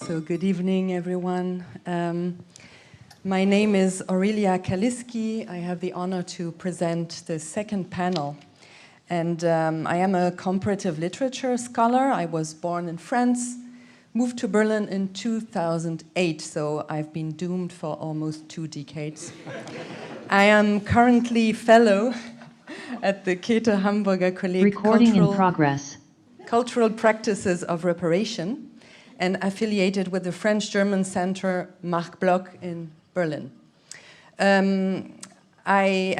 So good evening, everyone. My name is Aurélia Kalisky. I have the honor to present the second panel. And I am a comparative literature scholar. I was born in France, moved to Berlin in 2008, so I've been doomed for almost 2 decades. I am currently fellow at the Käthe Hamburger Kolleg Cultural Practices of Reparation, and affiliated with the French-German Center Marc Bloch in Berlin. I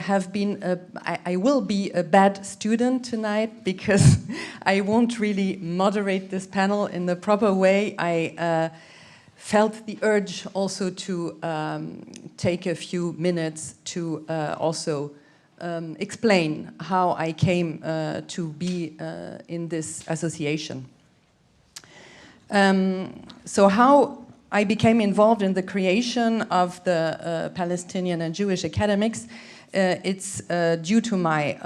will be a bad student tonight because I won't really moderate this panel in the proper way. I felt the urge also to take a few minutes to also explain how I came to be in this association. So how I became involved in the creation of the Palestinian and Jewish academics, it's due to my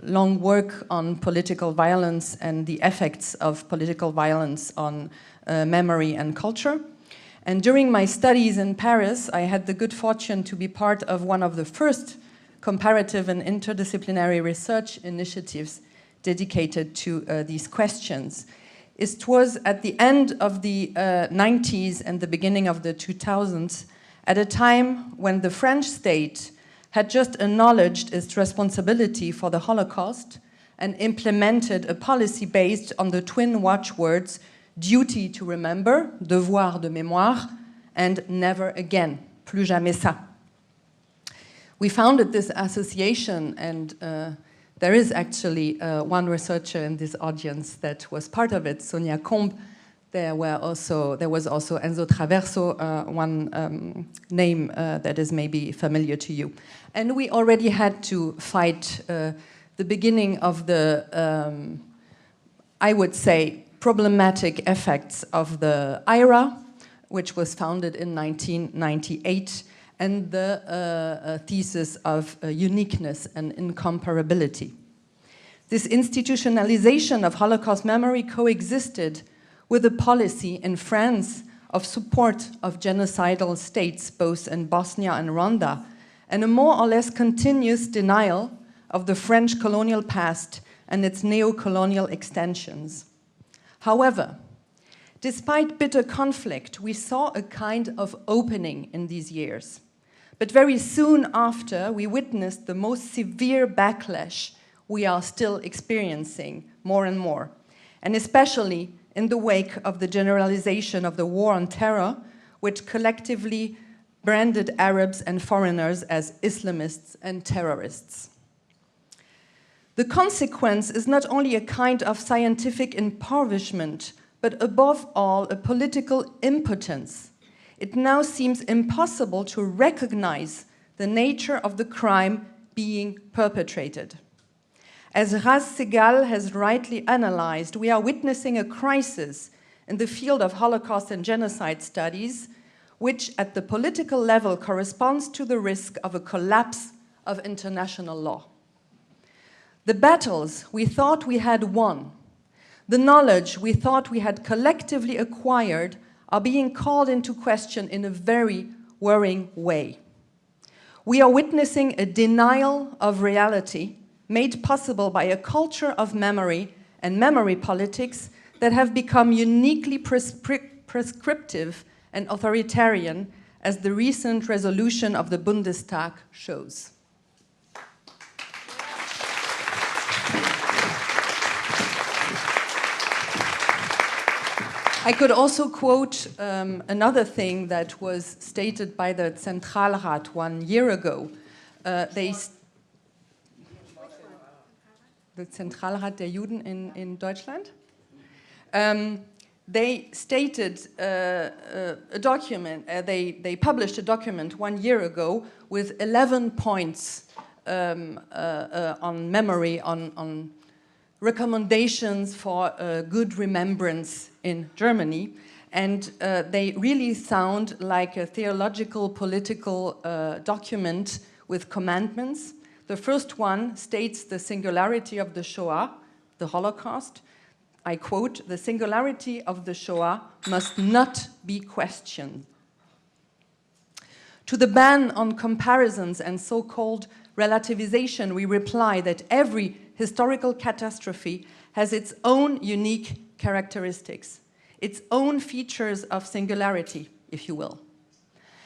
long work on political violence and the effects of political violence on memory and culture. And during my studies in Paris, I had the good fortune to be part of one of the first comparative and interdisciplinary research initiatives dedicated to these questions. It was at the end of the 90s and the beginning of the 2000s, at a time when the French state had just acknowledged its responsibility for the Holocaust and implemented a policy based on the twin watchwords duty to remember, devoir de mémoire, and never again, plus jamais ça. We founded this association, and there is actually one researcher in this audience that was part of it, Sonia Combe. There was also Enzo Traverso, one name that is maybe familiar to you. And we already had to fight the beginning of the, I would say, problematic effects of the IRA, which was founded in 1998, and the thesis of uniqueness and incomparability. This institutionalization of Holocaust memory coexisted with a policy in France of support of genocidal states, both in Bosnia and Rwanda, and a more or less continuous denial of the French colonial past and its neo-colonial extensions. However, despite bitter conflict, we saw a kind of opening in these years. But very soon after, we witnessed the most severe backlash we are still experiencing more and more, and especially in the wake of the generalization of the war on terror, which collectively branded Arabs and foreigners as Islamists and terrorists. The consequence is not only a kind of scientific impoverishment, but above all, a political impotence. It now seems impossible to recognize the nature of the crime being perpetrated. As Marc Siegel has rightly analyzed, we are witnessing a crisis in the field of Holocaust and genocide studies, which at the political level corresponds to the risk of a collapse of international law. The battles we thought we had won, the knowledge we thought we had collectively acquired, are being called into question in a very worrying way. We are witnessing a denial of reality made possible by a culture of memory and memory politics that have become uniquely prescriptive and authoritarian, as the recent resolution of the Bundestag shows. I could also quote another thing that was stated by the Zentralrat 1 year ago. The Zentralrat der Juden in Deutschland. They stated a document, they published a document 1 year ago with 11 points on memory, on recommendations for good remembrance in Germany, and they really sound like a theological, political document with commandments. The first one states the singularity of the Shoah, the Holocaust. I quote, "The singularity of the Shoah must not be questioned." To the ban on comparisons and so-called relativization, we reply that every historical catastrophe has its own unique characteristics, its own features of singularity, if you will.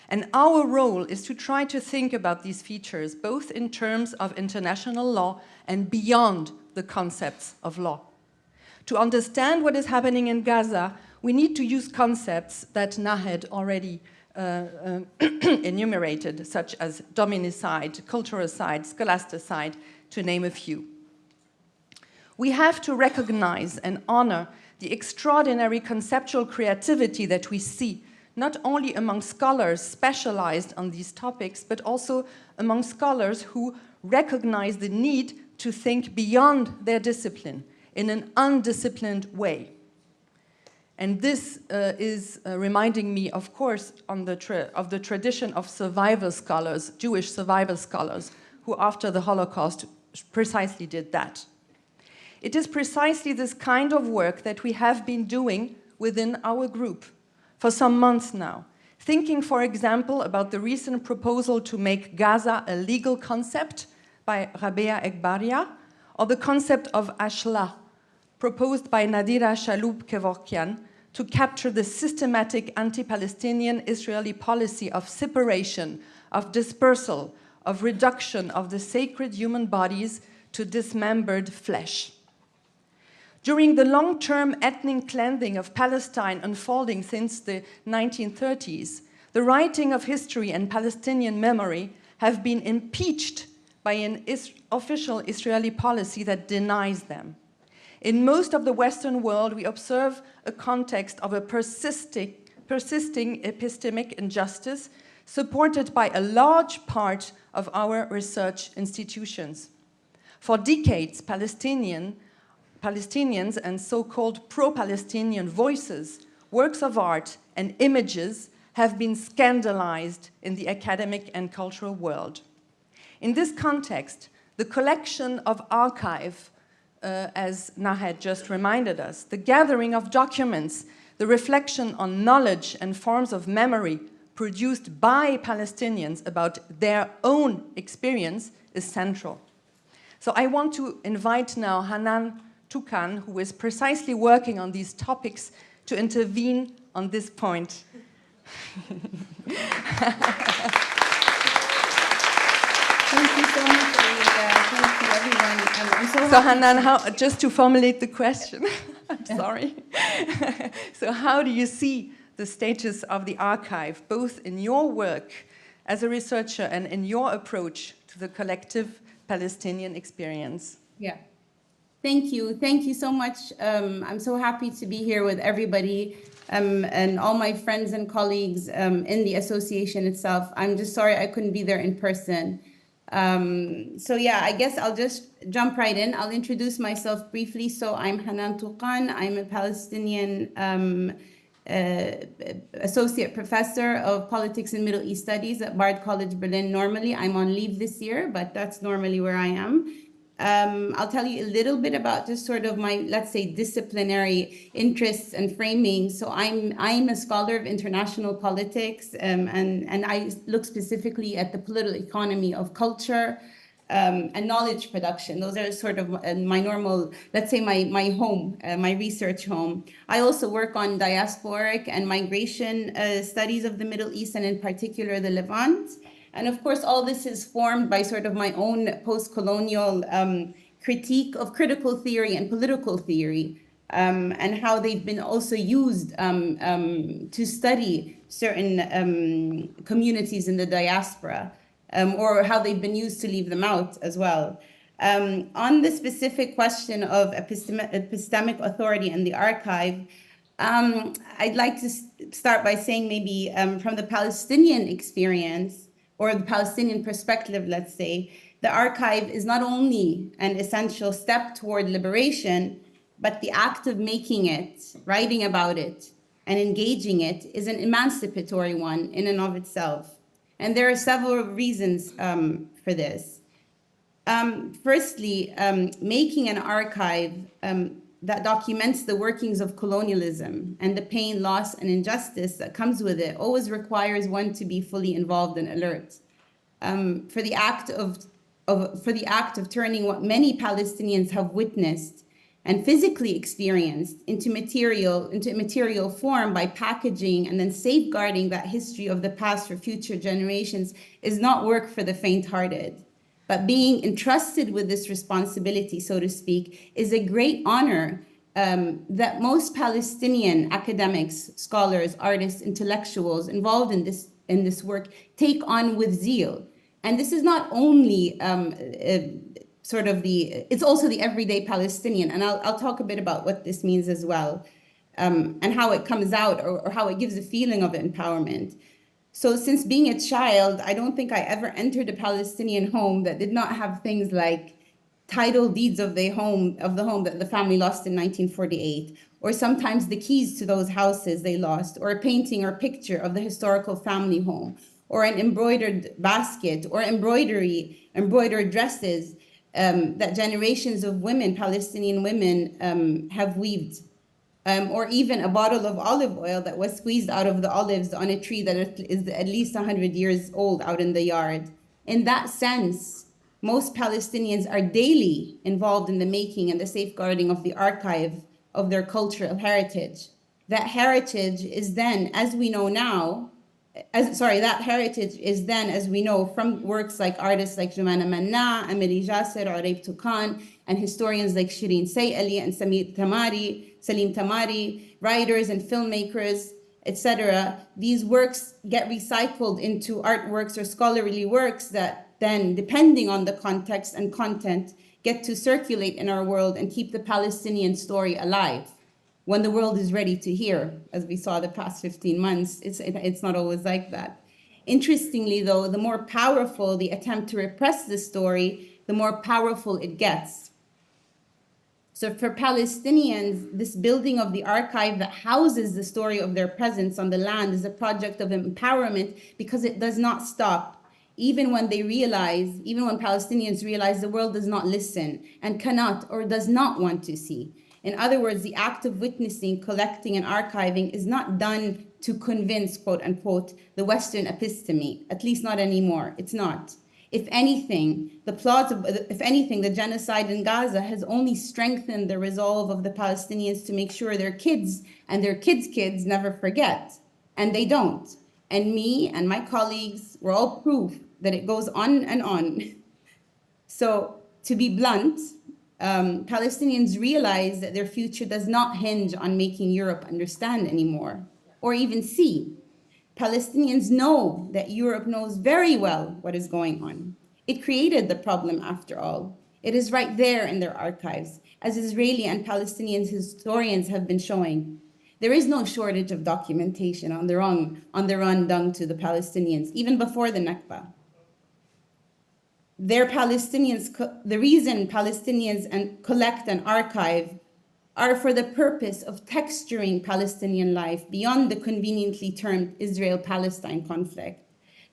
And our role is to try to think about these features, both in terms of international law and beyond the concepts of law. To understand what is happening in Gaza, we need to use concepts that Nahed already enumerated, such as dominicide, culturalcide, scholasticide, to name a few. We have to recognize and honor the extraordinary conceptual creativity that we see, not only among scholars specialized on these topics, but also among scholars who recognize the need to think beyond their discipline in an undisciplined way. And this is reminding me, of course, of the tradition of survivor scholars, Jewish survivor scholars, who after the Holocaust precisely did that. It is precisely this kind of work that we have been doing within our group for some months now, thinking, for example, about the recent proposal to make Gaza a legal concept by Rabea Egbaria, or the concept of Ashla, proposed by Nadira Shaloub-Kevorkian, to capture the systematic anti-Palestinian Israeli policy of separation, of dispersal, of reduction of the sacred human bodies to dismembered flesh. During the long-term ethnic cleansing of Palestine unfolding since the 1930s, the writing of history and Palestinian memory have been impeached by an official Israeli policy that denies them. In most of the Western world, we observe a context of a persisting epistemic injustice supported by a large part of our research institutions. For decades, Palestinians and so-called pro-Palestinian voices, works of art, and images have been scandalized in the academic and cultural world. In this context, the collection of archive, as Nahed just reminded us, the gathering of documents, the reflection on knowledge and forms of memory produced by Palestinians about their own experience is central. So I want to invite now Hanan Toukan, who is precisely working on these topics, to intervene on this point. Thank you so much, Aurélia. Thank you, everyone. So Hanan, just to formulate the question, I'm sorry. So how do you see the status of the archive, both in your work as a researcher and in your approach to the collective Palestinian experience? Yeah. Thank you. Thank you so much. I'm so happy to be here with everybody and all my friends and colleagues in the association itself. I'm just sorry I couldn't be there in person. So yeah, I guess I'll just jump right in. I'll introduce myself briefly. So I'm Hanan Toukan. I'm a Palestinian associate professor of politics and Middle East studies at Bard College Berlin. Normally, I'm on leave this year, but that's normally where I am. I'll tell you a little bit about just sort of my, let's say, disciplinary interests and framing. So I'm a scholar of international politics, and I look specifically at the political economy of culture and knowledge production. Those are sort of my normal, let's say, my home, my research home. I also work on diasporic and migration studies of the Middle East, and in particular the Levant. And of course, all this is formed by sort of my own post-colonial critique of critical theory and political theory, and how they've been also used to study certain communities in the diaspora, or how they've been used to leave them out as well. On the specific question of epistemic authority and the archive, I'd like to start by saying maybe from the Palestinian experience, or the Palestinian perspective, let's say, the archive is not only an essential step toward liberation, but the act of making it, writing about it, and engaging it is an emancipatory one in and of itself. And there are several reasons for this. Firstly, making an archive that documents the workings of colonialism and the pain, loss, and injustice that comes with it always requires one to be fully involved and alert. For the act of turning what many Palestinians have witnessed and physically experienced into material form by packaging and then safeguarding that history of the past for future generations is not work for the faint-hearted. But being entrusted with this responsibility, so to speak, is a great honor that most Palestinian academics, scholars, artists, intellectuals involved in this work take on with zeal. And this is not only it's also the everyday Palestinian. And I'll talk a bit about what this means as well, and how it comes out or how it gives a feeling of empowerment. So since being a child, I don't think I ever entered a Palestinian home that did not have things like title deeds of the home that the family lost in 1948, or sometimes the keys to those houses they lost, or a painting or picture of the historical family home, or an embroidered basket, or embroidered dresses that generations of women, Palestinian women, have weaved. Or even a bottle of olive oil that was squeezed out of the olives on a tree that is at least 100 years old out in the yard. In that sense, most Palestinians are daily involved in the making and the safeguarding of the archive of their cultural heritage. That heritage is then, as we know now, as we know from works like artists like Jumana Manna, Amélie Jasser, Aurélia Toukan, and historians like Shireen Sayali and Salim Tamari, writers and filmmakers, etc. These works get recycled into artworks or scholarly works that then, depending on the context and content, get to circulate in our world and keep the Palestinian story alive. When the world is ready to hear, as we saw the past 15 months, it's not always like that. Interestingly, though, the more powerful the attempt to repress the story, the more powerful it gets. So for Palestinians, this building of the archive that houses the story of their presence on the land is a project of empowerment because it does not stop, even when Palestinians realize the world does not listen and cannot or does not want to see. In other words, the act of witnessing, collecting, and archiving is not done to convince, quote unquote, the Western episteme, at least not anymore. It's not. If anything, the genocide in Gaza has only strengthened the resolve of the Palestinians to make sure their kids and their kids' kids never forget. And they don't. And me and my colleagues were all proof that it goes on and on. So to be blunt, Palestinians realize that their future does not hinge on making Europe understand anymore, or even see. Palestinians know that Europe knows very well what is going on. It created the problem after all. It is right there in their archives, as Israeli and Palestinian historians have been showing. There is no shortage of documentation on the run done to the Palestinians, even before the Nakba. The reason Palestinians collect and archive are for the purpose of texturing Palestinian life beyond the conveniently termed Israel-Palestine conflict.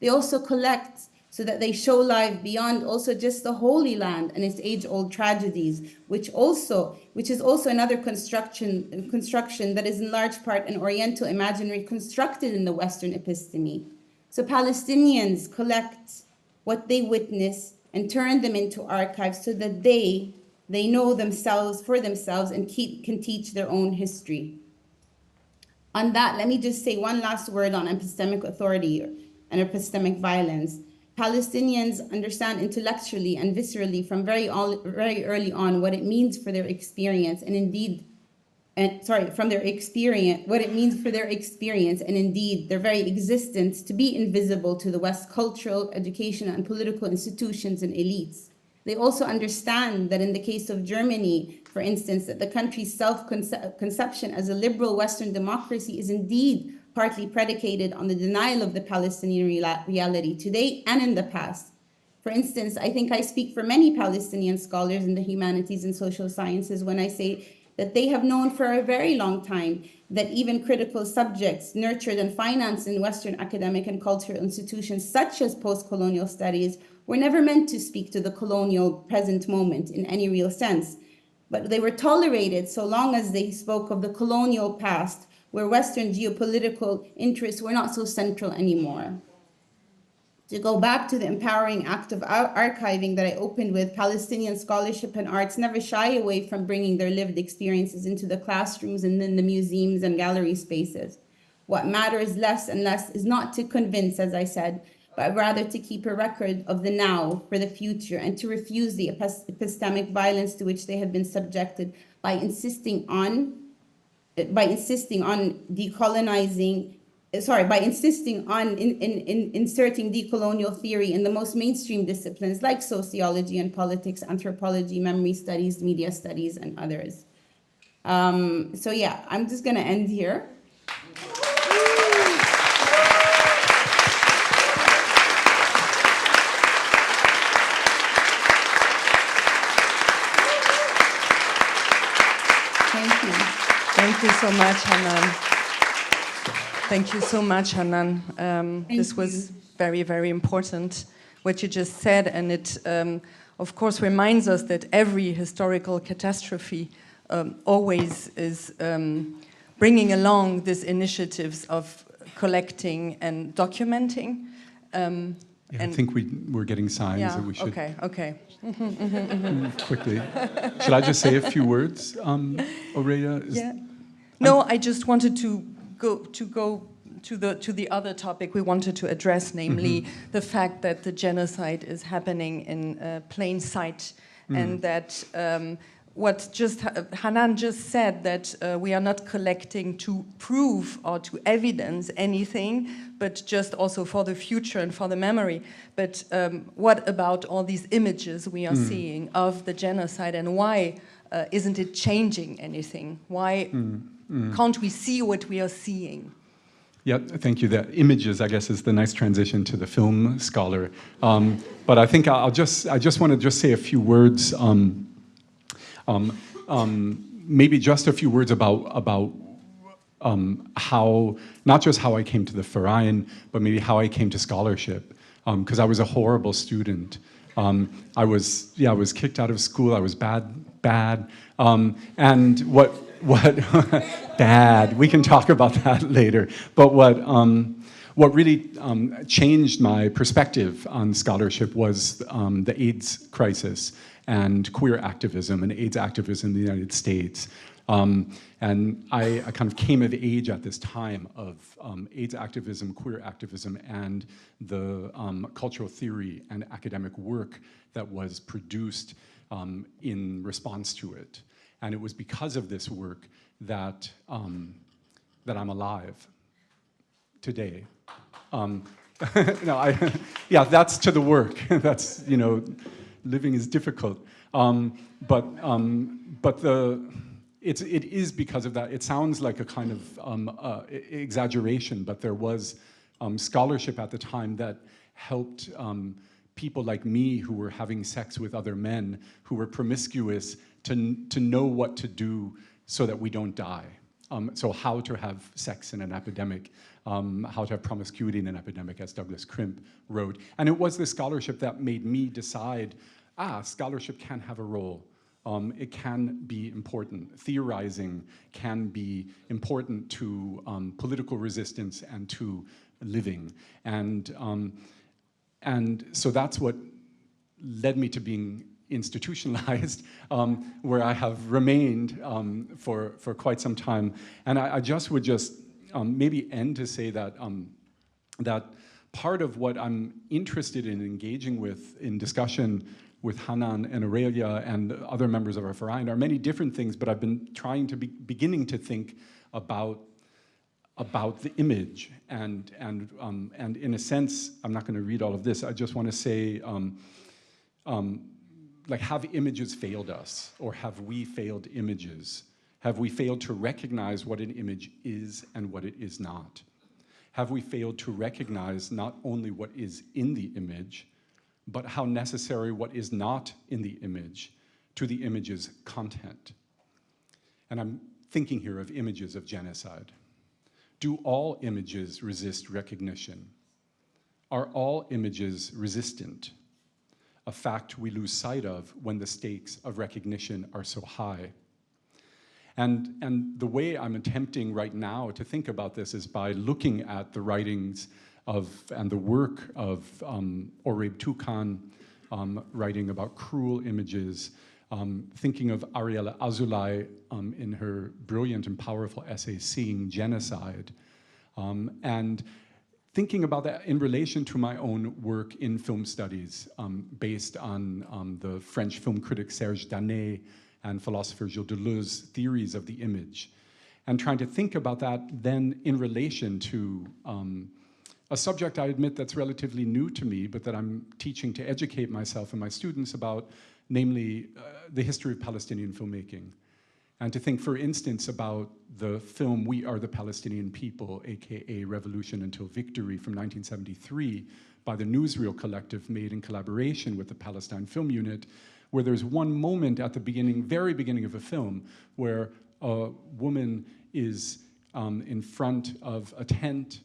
They also collect so that they show life beyond also just the Holy Land and its age-old tragedies, which is also another construction that is in large part an Oriental imaginary constructed in the Western episteme. So Palestinians collect what they witness and turn them into archives so that they know themselves for themselves and can teach their own history. On that, let me just say one last word on epistemic authority and epistemic violence. Palestinians understand intellectually and viscerally from very early on what it means for their experience what it means for their experience and indeed their very existence to be invisible to the West's cultural, educational, and political institutions and elites. They also understand that in the case of Germany, for instance, that the country's self-conception as a liberal Western democracy is indeed partly predicated on the denial of the Palestinian reality today and in the past. For instance, I think I speak for many Palestinian scholars in the humanities and social sciences when I say that they have known for a very long time that even critical subjects nurtured and financed in Western academic and cultural institutions such as post-colonial studies were never meant to speak to the colonial present moment in any real sense. but they were tolerated so long as they spoke of the colonial past, where Western geopolitical interests were not so central anymore. To go back to the empowering act of archiving that I opened with, Palestinian scholarship and arts never shy away from bringing their lived experiences into the classrooms and in the museums and gallery spaces. What matters less and less is not to convince, as I said, but rather to keep a record of the now for the future and to refuse the epistemic violence to which they have been subjected by insisting on decolonizing, by insisting on inserting decolonial theory in the most mainstream disciplines like sociology and politics, anthropology, memory studies, media studies, and others. So yeah, I'm just gonna end here. Thank you so much, Hanan. Thank you so much, Hanan. This was very, very important, what you just said, and it, of course, reminds us that every historical catastrophe always is bringing along these initiatives of collecting and documenting. Yeah, I think we're getting signs that we should okay. quickly. Should I just say a few words, Aurélia? Yeah. No, I just wanted to go to the other topic we wanted to address, namely the fact that the genocide is happening in plain sight, and that what just Hanan just said, that we are not collecting to prove or to evidence anything, but just also for the future and for the memory. But what about all these images we are seeing of the genocide, and why isn't it changing anything? Why can't we see what we are seeing? Yeah, thank you. The images, I guess, is the nice transition to the film scholar. But I think I just want to just say a few words. Maybe just a few words about how, not just how I came to the Verein, but maybe how I came to scholarship. Because I was a horrible student. I was kicked out of school. I was bad. And what bad? We can talk about that later. But what really changed my perspective on scholarship was the AIDS crisis and queer activism and AIDS activism in the United States. And I kind of came of age at this time of AIDS activism, queer activism, and the cultural theory and academic work that was produced in response to it. And it was because of this work that that I'm alive today. Yeah, that's to the work. That's, living is difficult. But it is because of that. It sounds like a kind of exaggeration, but there was scholarship at the time that helped people like me who were having sex with other men, who were promiscuous, to know what to do so that we don't die. So how to have sex in an epidemic, how to have promiscuity in an epidemic, as Douglas Crimp wrote. And it was this scholarship that made me decide, scholarship can have a role. It can be important. Theorizing can be important to political resistance and to living. And so that's what led me to being institutionalized, where I have remained for quite some time. And I would maybe end to say that that part of what I'm interested in engaging with in discussion with Hanan and Aurélia and other members of our Verein are many different things, but I've been trying to beginning to think about the image, and in a sense, I'm not going to read all of this. I just want to say, like, have images failed us, or have we failed images? Have we failed to recognize what an image is and what it is not? Have we failed to recognize not only what is in the image, but how necessary what is not in the image to the image's content? And I'm thinking here of images of genocide. Do all images resist recognition? Are all images resistant? a fact we lose sight of when the stakes of recognition are so high. And the way I'm attempting right now to think about this is by looking at the writings of, and the work of Aurélia Toukan, writing about cruel images, thinking of Ariella Azoulay in her brilliant and powerful essay, Seeing Genocide, and thinking about that in relation to my own work in film studies, based on the French film critic Serge Daney and philosopher Gilles Deleuze's theories of the image, and trying to think about that then in relation to a subject I admit that's relatively new to me, but that I'm teaching to educate myself and my students about, namely the history of Palestinian filmmaking. And to think, for instance, about the film We Are the Palestinian People, aka Revolution Until Victory from 1973, by the Newsreel Collective, made in collaboration with the Palestine Film Unit, where there's one moment at the beginning, very beginning of a film, where a woman is in front of a tent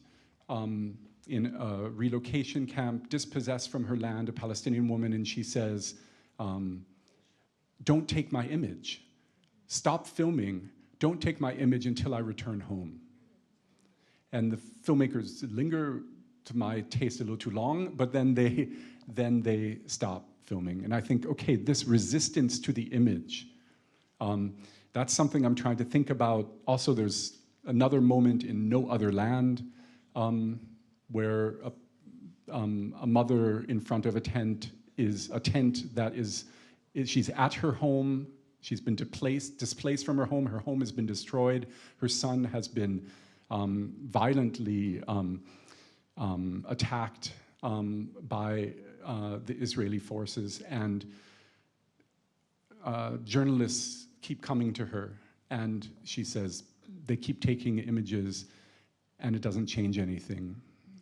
in a relocation camp, dispossessed from her land, a Palestinian woman, and she says, "Don't take my image. Stop filming. Don't take my image until I return home." And the filmmakers linger, to my taste, a little too long, but then they stop filming. And I think, okay, this resistance to the image, that's something I'm trying to think about. Also, there's another moment in No Other Land, where a mother in front of a tent is a tent that is she's at her home. She's been displaced from her home has been destroyed. Her son has been violently attacked by the Israeli forces, and journalists keep coming to her, and she says, they keep taking images and it doesn't change anything.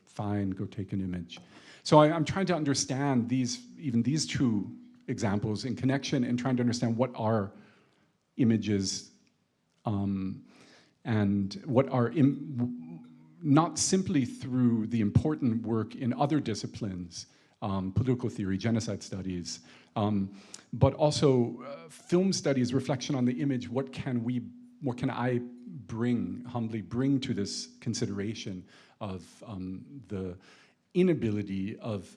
Fine, go take an image. So I'm trying to understand even these two examples in connection, and trying to understand what are images and what are not simply through the important work in other disciplines, political theory, genocide studies, but also film studies, reflection on the image. What can I humbly bring to this consideration of the inability of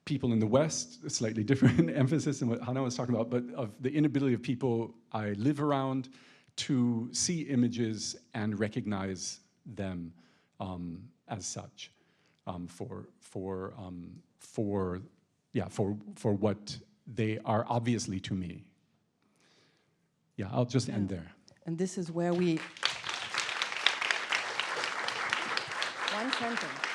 people in the West, a slightly different emphasis than what Hanan was talking about, but of the inability of people I live around to see images and recognize them as such, for what they are obviously to me. Yeah, I'll just end there. And this is where we... One sentence.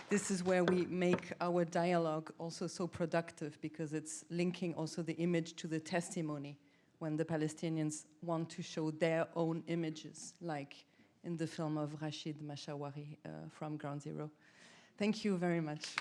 This is where we make our dialogue also so productive, because it's linking also the image to the testimony when the Palestinians want to show their own images, like in the film of Rashid Mashawari from Ground Zero. Thank you very much.